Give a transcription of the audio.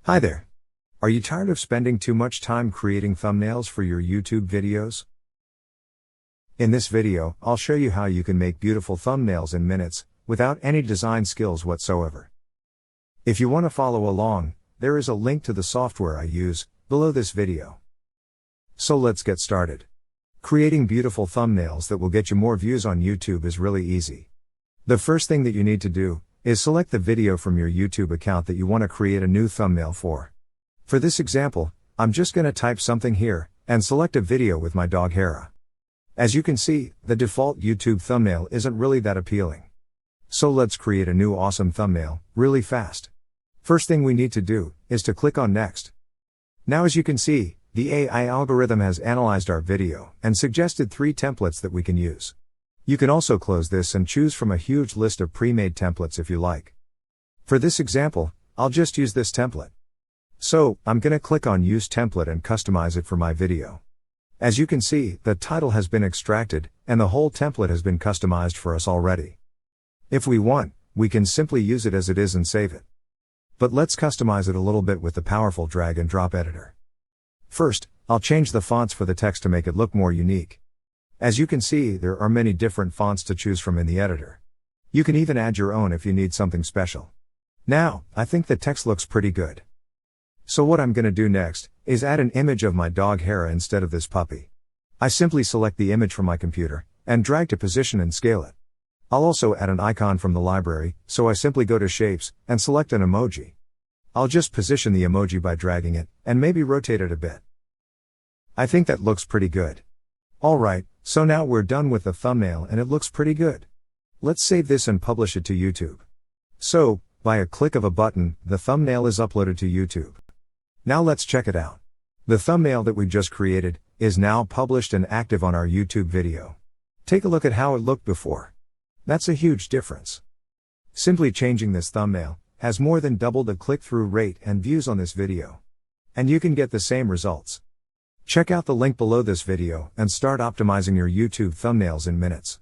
Hi there. Are you tired of spending too much time creating thumbnails for your YouTube videos? In this video, I'll show you how you can make beautiful thumbnails in minutes, without any design skills whatsoever. If you want to follow along, there is a link to the software I use, below this video. So let's get started. Creating beautiful thumbnails that will get you more views on YouTube is really easy. The first thing that you need to do, is select the video from your YouTube account that you want to create a new thumbnail for. For this example, I'm just going to type something here, and select a video with my dog Hera. As you can see, the default YouTube thumbnail isn't really that appealing. So let's create a new awesome thumbnail, really fast. First thing we need to do, is to click on Next. Now as you can see, the AI algorithm has analyzed our video, and suggested 3 templates that we can use. You can also close this and choose from a huge list of pre-made templates if you like. For this example, I'll just use this template. So, I'm gonna click on Use Template and customize it for my video. As you can see, the title has been extracted, and the whole template has been customized for us already. If we want, we can simply use it as it is and save it. But let's customize it a little bit with the powerful drag and drop editor. First, I'll change the fonts for the text to make it look more unique. As you can see, there are many different fonts to choose from in the editor. You can even add your own if you need something special. Now, I think the text looks pretty good. So what I'm gonna do next, is add an image of my dog Hera instead of this puppy. I simply select the image from my computer, and drag to position and scale it. I'll also add an icon from the library, so I simply go to Shapes, and select an emoji. I'll just position the emoji by dragging it, and maybe rotate it a bit. I think that looks pretty good. Alright, so now we're done with the thumbnail and it looks pretty good. Let's save this and publish it to YouTube. So, by a click of a button, the thumbnail is uploaded to YouTube. Now let's check it out. The thumbnail that we just created, is now published and active on our YouTube video. Take a look at how it looked before. That's a huge difference. Simply changing this thumbnail, has more than doubled the click-through rate and views on this video. And you can get the same results. Check out the link below this video and start optimizing your YouTube thumbnails in minutes.